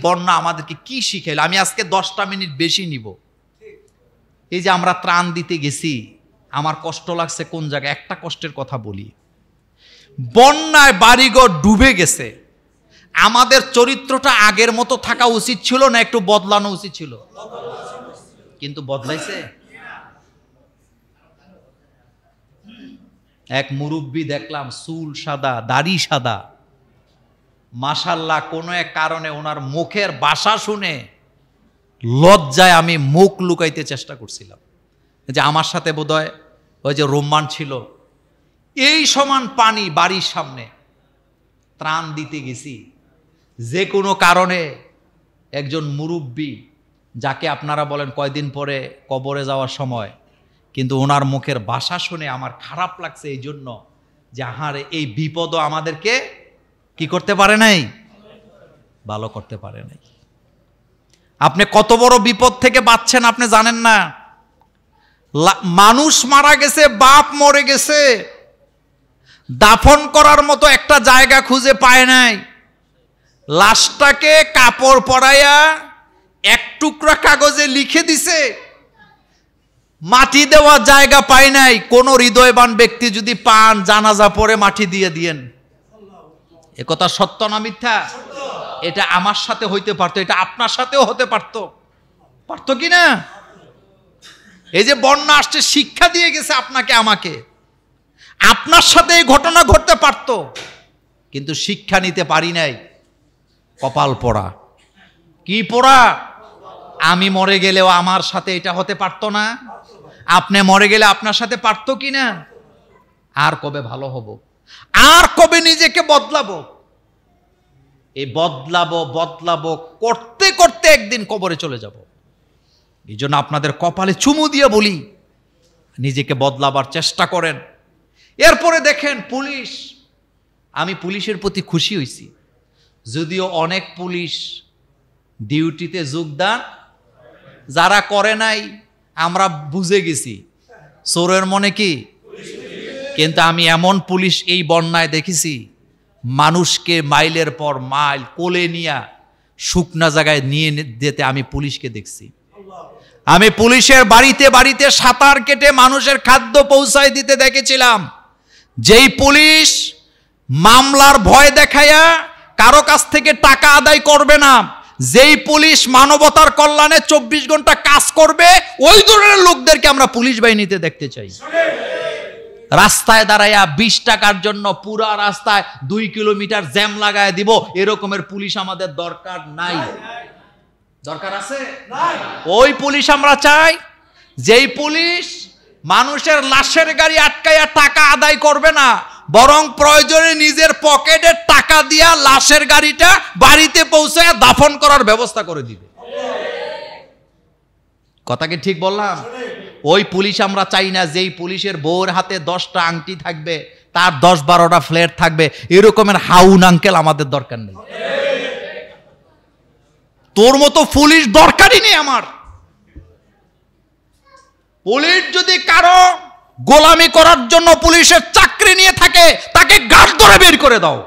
বন্যা আমাদেরকে কি শিখাইল? আমি আজকে 10টা মিনিট বেশি নিব। এই যে আমরা ত্রাণ দিতে গেছি, আমার কষ্ট লাগছে কোন জায়গায়, একটা কষ্টের কথা বলি। বন্যায় বাড়িঘর ডুবে গেছে, আমাদের চরিত্রটা আগের মতো থাকা উচিত ছিল না একটু বদলানো উচিত ছিল? কিন্তু বদলাইছে? এক মুরব্বি দেখলাম, চুল সাদা, দাড়ি সাদা, মাশাল্লাহ। কোনো এক কারণে ওনার মুখের ভাষা শুনে লজ্জায় আমি মুখ লুকাইতে চেষ্টা করছিলাম, যে আমার সাথে বোধহয় ওই যে রোমান ছিল। এই সমান পানি বাড়ির সামনে, ত্রাণ দিতে গেছি, যে কোনো কারণে একজন মুরব্বি, যাকে আপনারা বলেন কয়দিন পরে কবরে যাওয়ার সময়, কিন্তু ওনার মুখের ভাষা শুনে আমার খারাপ লাগছে এই জন্য যে আহারে, এই বিপদও আমাদেরকে কি করতে পারে নাই? ভালো করতে পারে নাই। আপনি কত বড় বিপদ থেকে বাঁচছেন আপনি জানেন না। মানুষ মারা গেছে, বাপ মরে গেছে, দাফন করার মতো একটা জায়গা খুঁজে পায় নাই। লাশটাকে কাপড় পরাইয়া এক টুকরা কাগজে লিখে দিছে, মাটি দেওয়ার জায়গা পায় নাই। কোন হৃদয়বান ব্যক্তি যদি পান, জানাজা পড়ে মাটি দিয়ে দিয়েন। এ কথা সত্য না মিথ্যা? এটা আমার সাথে হইতে পারতো, এটা আপনার সাথেও হতে পারতো, পারতো কি না? এই যে বন্যা আসছে, শিক্ষা দিয়ে গেছে আপনাকে আমাকে। আপনার সাথে এই ঘটনা ঘটতে পারতো, কিন্তু শিক্ষা নিতে পারি নাই। কপাল পোড়া। কি পোড়া? আমি মরে গেলেও আমার সাথে এটা হতে পারতো না? আপনি মরে গেলে আপনার সাথে পারতো কি না? আর কবে ভালো হব? আর কবে নিজেকে বদলাবো? এই বদলাবো করতে করতে একদিন কবরে চলে যাব। এই জন্য আপনাদের কপালে চুমু দিয়ে বলি, নিজেকে বদলাবার চেষ্টা করেন। এরপরে দেখেন পুলিশ, আমি পুলিশের প্রতি খুশি হয়েছি, যদিও অনেক পুলিশ ডিউটিতে যোগদান যারা করে নাই, আমরা বুঝে গেছি চোরের মনে কি। কিন্তু আমি এমন পুলিশ এই বন্যায় দেখেছি, মানুষকে মাইলের পর মাইল কোলে নিয়ে শুকনা জায়গায় নিয়ে যেতে আমি পুলিশকে দেখছি। আমি পুলিশের বাড়িতে বাড়িতে সাঁতার কেটে মানুষের খাদ্য পৌঁছায় দিতে দেখেছিলাম। যেই পুলিশ মামলার ভয় দেখায়া কারো কাছ থেকে টাকা আদায় করবে না, যেই পুলিশ মানবতার কল্যাণে 24 ঘন্টা কাজ করবে, ওই ধরনের লোকদেরকে আমরা পুলিশ বাহিনীতে দেখতে চাই। রাস্তায় দাঁড়াইয়া 20 টাকার জন্য পুরা রাস্তায় 2 কিলোমিটার জ্যাম লাগায় দিব, এরকমের পুলিশ আমাদের দরকার নাই। দরকার আছে? ওই পুলিশ আমরা চাই, যেই পুলিশ মানুষের লাশের গাড়ি আটকাইয়া টাকা আদায় করবে না, বরং প্রয়োজনে নিজের পকেটের টাকা দিয়া লাশের গাড়িটা বাড়িতে পৌঁছায় দাফন করার ব্যবস্থা করে দিবে। কথা কি ঠিক বললাম? ওই পুলিশ আমরা চাই না যেই পুলিশের বউর হাতে 10টা আংটি থাকবে, তার 10-12টা ফ্ল্যাট থাকবে, এরকমের হাউন আঙ্কেল আমাদের দরকার নেই। তোর মতো পুলিশ দরকারই নেই আমার। পুলিশ যদি কারো গোলামি করার জন্য পুলিশের চাকরি নিয়ে থাকে, তাকে গাড় ধরে বের করে দাও।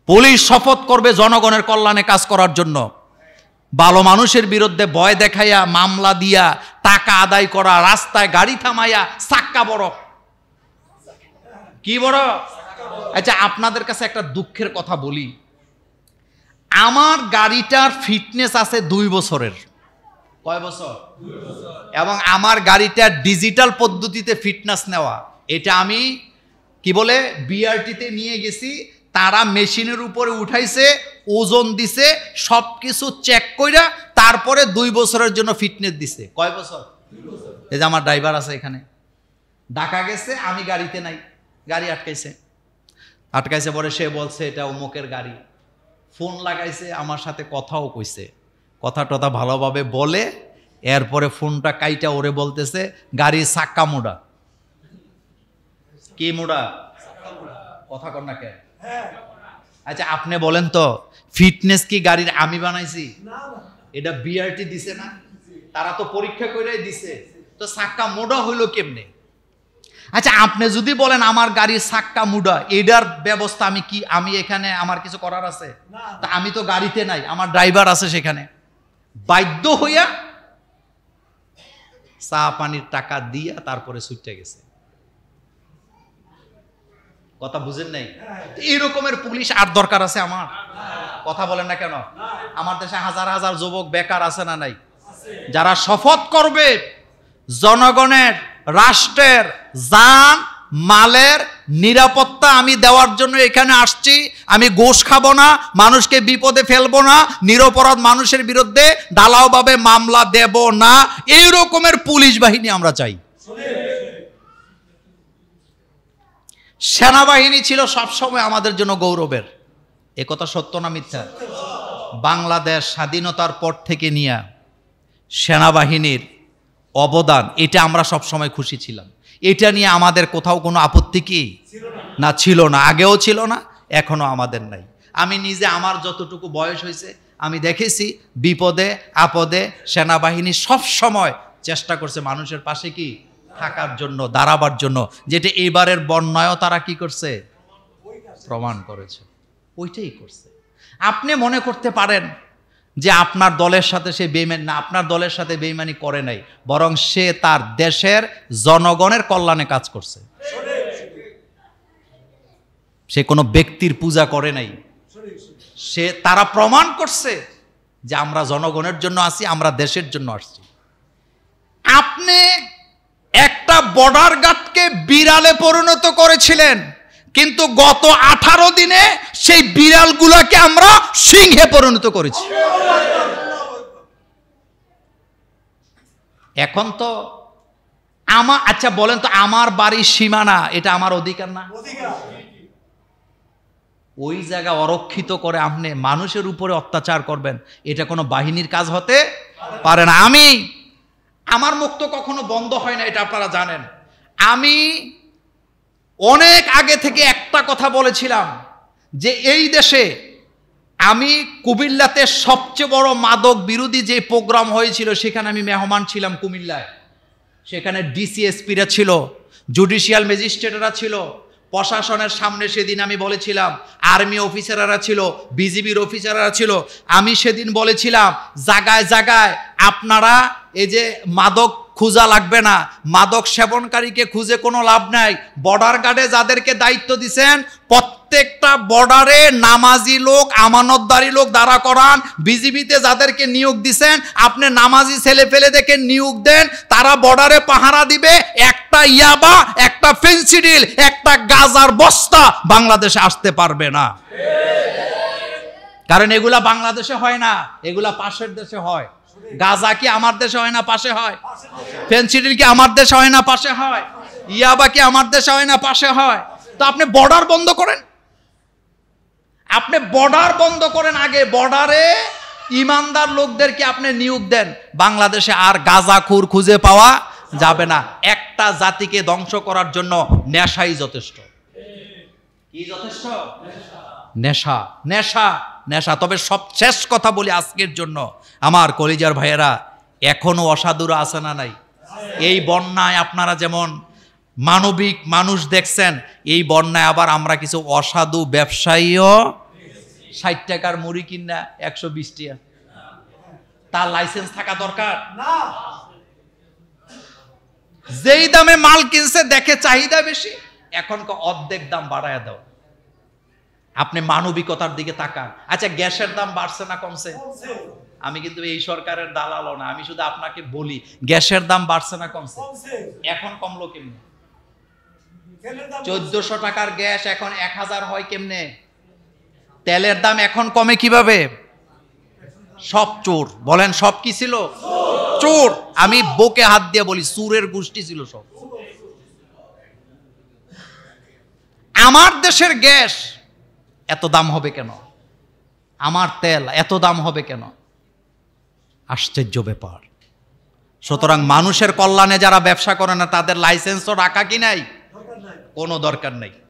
পুলিশ শপথ করবে জনগণের কল্যাণে কাজ করার জন্য। ভালো মানুষের বিরুদ্ধে ভয় দেখাইয়া মামলা দিয়া টাকা আদায় করা, রাস্তায় গাড়ি থামাইয়া চাক্কা বড় কি বড়। আচ্ছা, আপনাদের কাছে একটা দুঃখের কথা বলি, আমার গাড়িটার ফিটনেস আছে 2 বছরের। কয় বছর? 2 বছর। এবং আমার গাড়িটার ডিজিটাল পদ্ধতিতে ফিটনেস নেওয়া, এটা আমি কি বলে বিআরটিতে নিয়ে গেছি, তারা মেশিনের উপরে উঠাইছে, ওজন দিছে, সবকিছু চেক কইরা তারপরে 2 বছরের জন্য ফিটনেস দিছে। কয় বছর? 2 বছর। এই যে আমার ড্রাইভার আছে এখানে, ঢাকা গেছে, আমি গাড়িতে নাই, গাড়ি আটকাইছে পরে সে বলছে এটা অমুকের গাড়ি, ফোন লাগাইছে, আমার সাথে কথাও কইছে, কথা টথা ভালোভাবে বলে, এরপরে ফোনটা কাইটা ওরে বলতেছে গাড়ির চাক্কা মোড়া। কি মোড়া? কথা কর না কেন? আচ্ছা আপনি বলেন তো, ফিটনেস কি গাড়ির আমি বানাইছি? এটা বিআরটি দিছে না, তারা তো পরীক্ষা করেই দিছে, তো চাক্কা মোড়া হইলো কেমনে? আচ্ছা, আপনি যদি বলেন আমার গাড়ির চাক্কা মুডা, এটার ব্যবস্থা আমি এখানে আমার কিছু করার আছে? তা আমি তো গাড়িতে নাই, আমার ড্রাইভার আছে সেখানে। বাধ্য হইয়া চা পানির টাকা দিয়া তারপরে ছুটে গেছে। কথা বুঝেন নাই? এইরকমের পুলিশ আর দরকার আছে আমার? কথা বলেন না কেন? আমার দেশে হাজার হাজার যুবক বেকার আছে না নাই? যারা শপথ করবে জনগণের, রাষ্ট্রের জান মালের নিরাপত্তা আমি দেওয়ার জন্য এখানে আসছি, আমি ঘুষ খাবো না, মানুষকে বিপদে ফেলবো না, নিরপরাধ মানুষের বিরুদ্ধে ঢালাওভাবে মামলা দেব না, এই রকমের পুলিশ বাহিনী আমরা চাই। সেনাবাহিনী ছিল সবসময় আমাদের জন্য গৌরবের। এ কথা সত্য না মিথ্যা? বাংলাদেশ স্বাধীনতার পর থেকে নিয়ে সেনাবাহিনীর অবদান, এটা আমরা সবসময় খুশি ছিলাম। এটা নিয়ে আমাদের কোথাও কোনো আপত্তি কি না ছিল না, আগেও ছিল না, এখনো আমাদের নাই। আমি নিজে আমার যতটুকু বয়স হয়েছে আমি দেখেছি বিপদে আপদে সেনাবাহিনী সব সময় চেষ্টা করছে মানুষের পাশে কি থাকার জন্য, দাঁড়াবার জন্য, যেটা এবারের বন্যায়ও তারা কি করছে, প্রমাণ করেছে। ওইটাই করছে। আপনি মনে করতে পারেন যে আপনার দলের সাথে সে বেইমানি না, আপনার দলের সাথে বেইমানি করে নাই, বরং সে তার দেশের জনগণের কল্যাণে কাজ করছে। সে কোনো ব্যক্তির পূজা করে নাই। তারা প্রমাণ করছে যে আমরা জনগণের জন্য আসি, আমরা দেশের জন্য আসছি। আপনি একটা বর্ডার গার্ডকে বিড়ালে পরিণত করেছিলেন, কিন্তু গত 18 দিনে সেই বিড়ালগুলোকে আমরা সিংহে পরিণত করেছি। এখন তো আচ্ছা বলেন তো, আমার বাড়ির সীমানা এটা আমার অধিকার না? ওই জায়গা অরক্ষিত করে আপনি মানুষের উপরে অত্যাচার করবেন, এটা কোনো বাহিনীর কাজ হতে পারে না। আমার মুখ তো কখনো বন্ধ হয় না, এটা আপনারা জানেন। আমি অনেক আগে থেকে একটা কথা বলেছিলাম যে এই দেশে, আমি কুমিল্লাতে সবচেয়ে বড় মাদক বিরোধী যে প্রোগ্রাম হয়েছিল সেখানে আমি মেহমান ছিলাম কুমিল্লায়। সেখানে ডিসিএসপিরা ছিল, জুডিশিয়াল ম্যাজিস্ট্রেটরা ছিল, প্রশাসনের সামনে সেদিন আমি বলেছিলাম, আর্মি অফিসাররা ছিল, বিজিবির অফিসাররা ছিল। আমি সেদিন বলেছিলাম জায়গায় জায়গায় আপনারা এই যে মাদক খুঁজা লাগবে না, মাদক সেবনকারীকে খুঁজে কোনো লাভ নাই। বর্ডার গার্ডে যাদেরকে দায়িত্ব দিছেন প্রত্যেকটা বর্ডারে নামাজি লোক, আমানতদারি লোক দাঁড়া করান। বিজিবিতে যাদেরকে নিয়োগ দিছেন আপনি নামাজি ছেলে ফেলে দেখে নিয়োগ দেন, তারা বর্ডারে পাহারা দিবে। একটা ইয়াবা, একটা ফেন্সিডিল, একটা গাজার বস্তা বাংলাদেশে আসতে পারবে না। কারণ এগুলা বাংলাদেশে হয় না, এগুলা পাশের দেশে হয়। গাজা কি আমার দেশে হয় না পাশে হয়? ফেন্সিডিল কি আমার দেশে হয় না পাশে হয়? ইয়াবা কি আমার দেশে হয় না পাশে হয়? তো আপনি বর্ডার বন্ধ করেন, আপনি বর্ডার বন্ধ করেন। আগে বর্ডারে ইমানদার লোকদেরকে আপনি নিয়োগ দেন, বাংলাদেশে আর গাজাখুর খুঁজে পাওয়া যাবে না। একটা জাতিকে ধ্বংস করার জন্য নেশাই যথেষ্ট। কি যথেষ্ট? নেশা, নেশা, নেশা। তবে সব শেষ কথা বলি আজকের জন্য, আমার কলিজার ভাইয়েরা, এখনো অসাধুরা আছে না নাই? এই বন্যায় আপনারা যেমন মানবিক মানুষ দেখছেন, এই বন্যায় আবার আমরা কিছু অসাধু ব্যবসায়ীও 60 টাকার মুড়ি কিনা 120 টাকা, তার লাইসেন্স থাকা দরকার না। যেই দামে মাল কিনছে দেখে চাহিদা বেশি, এখন অর্ধেক দাম বাড়ায় দাও। আপনি মানবিকতার দিকে তাকান। আচ্ছা, গ্যাসের দাম বাড়ছে না কমছে? আমি কিন্তু এই সরকারের দালালও না, আমি শুধু আপনাকে বলি গ্যাসের দাম বাড়ছে না কমছে? এখন কমলো কেমনে? 1400 টাকার গ্যাস এখন 1000 হয় কেমনে? তেলের দাম এখন কমে কিভাবে? সব চোর। বলেন সব কি ছিল? চোর। আমি বুকে হাত দিয়ে বলি, চোরের গোষ্ঠী ছিল সব। আমার দেশের গ্যাস এত দাম হবে কেন? আমার তেল এত দাম হবে কেন? আশ্চর্য ব্যাপার। সুতরাং মানুষের কল্যাণে যারা ব্যবসা করে না তাদের লাইসেন্সও রাখা কি নাই? কোনো দরকার নাই।